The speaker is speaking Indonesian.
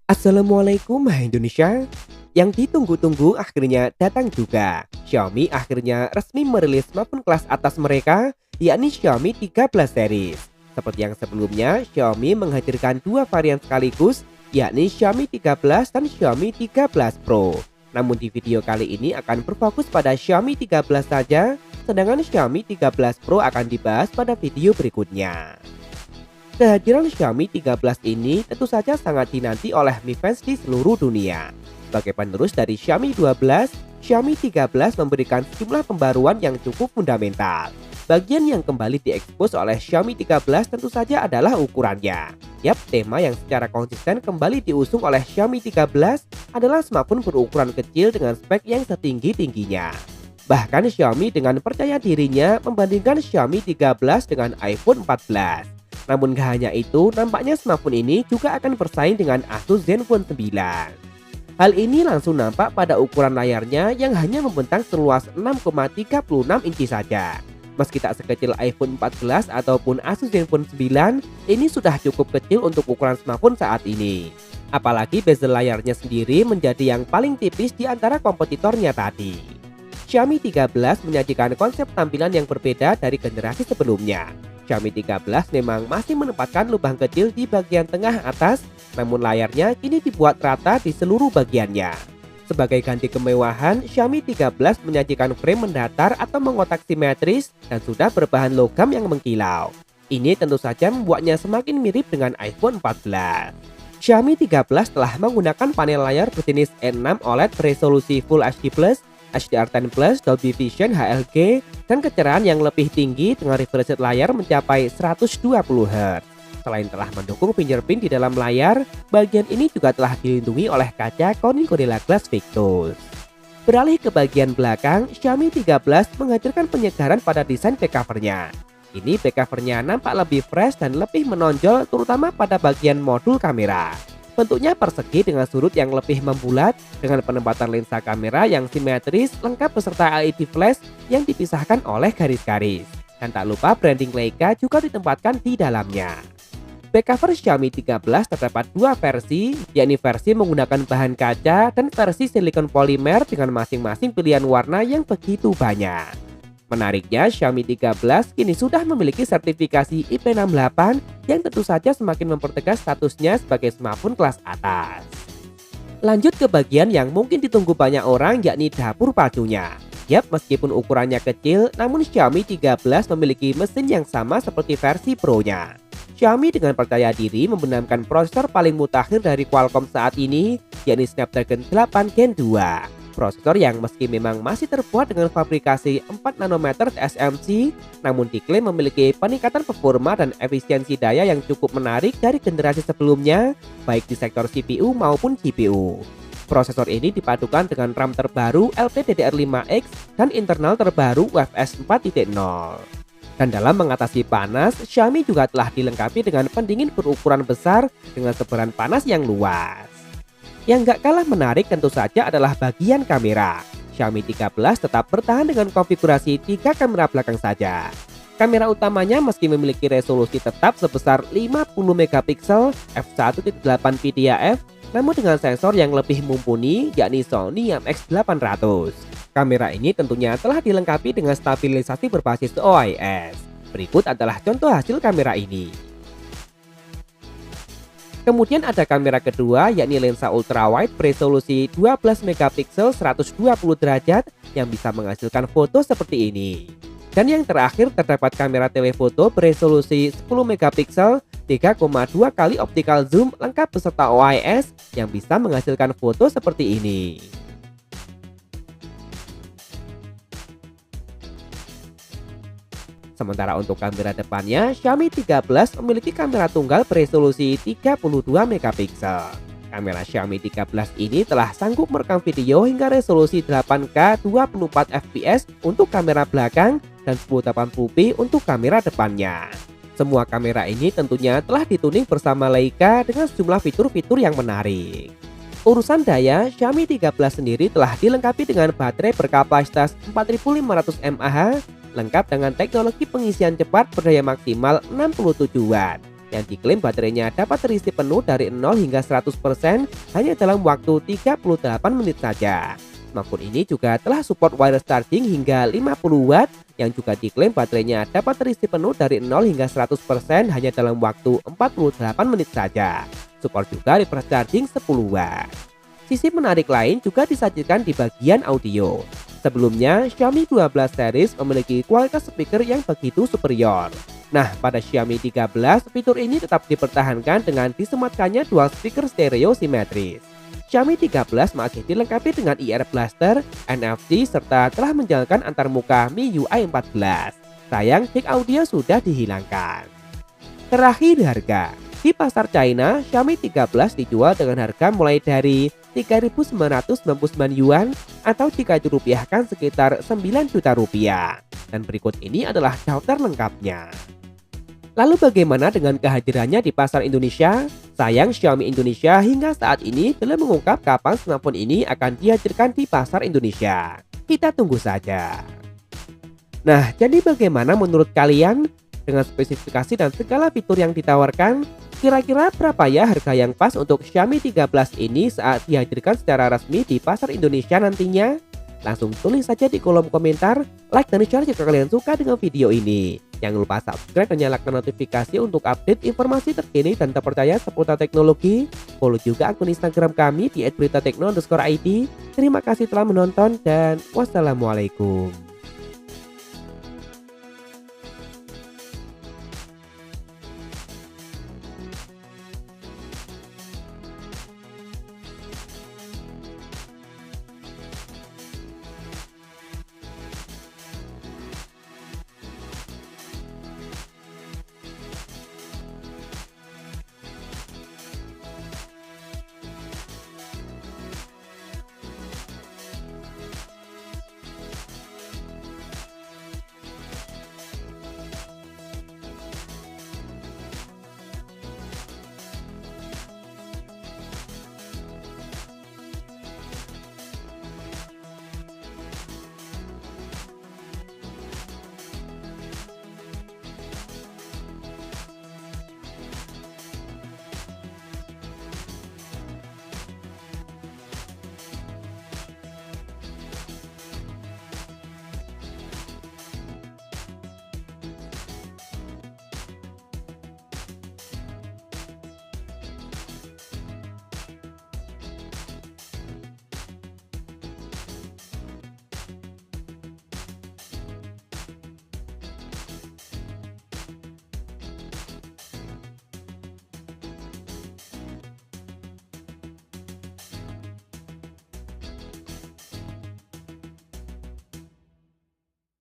Assalamualaikum Indonesia. Yang ditunggu-tunggu akhirnya datang juga. Xiaomi akhirnya resmi merilis smartphone kelas atas mereka, yakni Xiaomi 13 series. Seperti yang sebelumnya, Xiaomi menghadirkan dua varian sekaligus, yakni Xiaomi 13 dan Xiaomi 13 Pro. Namun di video kali ini akan berfokus pada Xiaomi 13 saja, sedangkan Xiaomi 13 Pro akan dibahas pada video berikutnya. Kehadiran Xiaomi 13 ini tentu saja sangat dinanti oleh Mi fans di seluruh dunia. Sebagai penerus dari Xiaomi 12, Xiaomi 13 memberikan sejumlah pembaruan yang cukup fundamental. Bagian yang kembali diekspos oleh Xiaomi 13 tentu saja adalah ukurannya. Yap, tema yang secara konsisten kembali diusung oleh Xiaomi 13 adalah smartphone berukuran kecil dengan spek yang setinggi-tingginya. Bahkan Xiaomi dengan percaya dirinya membandingkan Xiaomi 13 dengan iPhone 14. Namun gak hanya itu, nampaknya smartphone ini juga akan bersaing dengan Asus Zenfone 9. Hal ini langsung nampak pada ukuran layarnya yang hanya membentang seluas 6,36 inci saja. Meski tak sekecil iPhone 14 ataupun Asus Zenfone 9, ini sudah cukup kecil untuk ukuran smartphone saat ini. Apalagi bezel layarnya sendiri menjadi yang paling tipis di antara kompetitornya tadi. Xiaomi 13 menyajikan konsep tampilan yang berbeda dari generasi sebelumnya. Xiaomi 13 memang masih menempatkan lubang kecil di bagian tengah atas, namun layarnya kini dibuat rata di seluruh bagiannya. Sebagai ganti kemewahan, Xiaomi 13 menyajikan frame mendatar atau mengotak simetris dan sudah berbahan logam yang mengkilau. Ini tentu saja membuatnya semakin mirip dengan iPhone 14. Xiaomi 13 telah menggunakan panel layar berjenis E6 OLED beresolusi Full HD+, HDR10+, Dolby Vision HLG, dan kecerahan yang lebih tinggi dengan refresh rate layar mencapai 120 Hz. Selain telah mendukung fingerprint di dalam layar, bagian ini juga telah dilindungi oleh kaca Corning Gorilla Glass Victus. Beralih ke bagian belakang, Xiaomi 13 menghadirkan penyegaran pada desain back covernya. Ini back covernya nampak lebih fresh dan lebih menonjol terutama pada bagian modul kamera. Bentuknya persegi dengan sudut yang lebih membulat dengan penempatan lensa kamera yang simetris lengkap beserta LED flash yang dipisahkan oleh garis-garis. Dan tak lupa branding Leica juga ditempatkan di dalamnya. Back cover Xiaomi 13 terdapat dua versi, yakni versi menggunakan bahan kaca dan versi silikon polimer dengan masing-masing pilihan warna yang begitu banyak. Menariknya, Xiaomi 13 kini sudah memiliki sertifikasi IP68 yang tentu saja semakin mempertegas statusnya sebagai smartphone kelas atas. Lanjut ke bagian yang mungkin ditunggu banyak orang, yakni dapur pacunya. Yap, meskipun ukurannya kecil, namun Xiaomi 13 memiliki mesin yang sama seperti versi Pro-nya. Xiaomi dengan percaya diri membenamkan prosesor paling mutakhir dari Qualcomm saat ini, yakni Snapdragon 8 Gen 2. Prosesor yang meski memang masih terbuat dengan fabrikasi 4 nanometer TSMC, namun diklaim memiliki peningkatan performa dan efisiensi daya yang cukup menarik dari generasi sebelumnya, baik di sektor CPU maupun GPU. Prosesor ini dipadukan dengan RAM terbaru LPDDR5X dan internal terbaru UFS 4.0. Dan dalam mengatasi panas, Xiaomi juga telah dilengkapi dengan pendingin berukuran besar dengan sebaran panas yang luas. Yang gak kalah menarik tentu saja adalah bagian kamera. Xiaomi 13 tetap bertahan dengan konfigurasi 3 kamera belakang saja. Kamera utamanya meski memiliki resolusi tetap sebesar 50 megapiksel f1.8 PDAF, namun dengan sensor yang lebih mumpuni yakni Sony IMX800. Kamera ini tentunya telah dilengkapi dengan stabilisasi berbasis OIS. Berikut adalah contoh hasil kamera ini. Kemudian ada kamera kedua yakni lensa ultrawide beresolusi 12 megapiksel 120 derajat yang bisa menghasilkan foto seperti ini. Dan yang terakhir terdapat kamera telefoto beresolusi 10 megapiksel 3,2 kali optical zoom lengkap beserta OIS yang bisa menghasilkan foto seperti ini. Sementara untuk kamera depannya, Xiaomi 13 memiliki kamera tunggal beresolusi 32 megapiksel. Kamera Xiaomi 13 ini telah sanggup merekam video hingga resolusi 8K 24 fps untuk kamera belakang dan 1080p untuk kamera depannya. Semua kamera ini tentunya telah dituning bersama Leica dengan sejumlah fitur-fitur yang menarik. Urusan daya, Xiaomi 13 sendiri telah dilengkapi dengan baterai berkapasitas 4500 mAh lengkap dengan teknologi pengisian cepat berdaya maksimal 67 Watt. yang diklaim baterainya dapat terisi penuh dari 0 hingga 100% hanya dalam waktu 38 menit saja. Smartphone ini juga telah support wireless charging hingga 50 watt yang juga diklaim baterainya dapat terisi penuh dari 0 hingga 100% hanya dalam waktu 48 menit saja. Support juga reverse charging 10 watt. Sisi menarik lain juga disajikan di bagian audio. Sebelumnya, Xiaomi 12 series memiliki kualitas speaker yang begitu superior. Nah, pada Xiaomi 13, fitur ini tetap dipertahankan dengan disematkannya dual speaker stereo simetris. Xiaomi 13 masih dilengkapi dengan IR Blaster, NFC, serta telah menjalankan antarmuka MIUI 14. Sayang, jack audio sudah dihilangkan. Terakhir harga. Di pasar China, Xiaomi 13 dijual dengan harga mulai dari 3.999 yuan atau jika dirupiahkan sekitar 9 juta rupiah. Dan berikut ini adalah daftar lengkapnya. Lalu bagaimana dengan kehadirannya di pasar Indonesia? Sayang, Xiaomi Indonesia hingga saat ini belum mengungkap kapan smartphone ini akan dihadirkan di pasar Indonesia. Kita tunggu saja. Nah, jadi bagaimana menurut kalian? Dengan spesifikasi dan segala fitur yang ditawarkan, kira-kira berapa ya harga yang pas untuk Xiaomi 13 ini saat dihadirkan secara resmi di pasar Indonesia nantinya? Langsung tulis saja di kolom komentar, like dan share jika kalian suka dengan video ini. Jangan lupa subscribe dan nyalakan notifikasi untuk update informasi terkini dan terpercaya seputar teknologi. Follow juga akun Instagram kami di @beritatekno_id. Terima kasih telah menonton dan wassalamualaikum.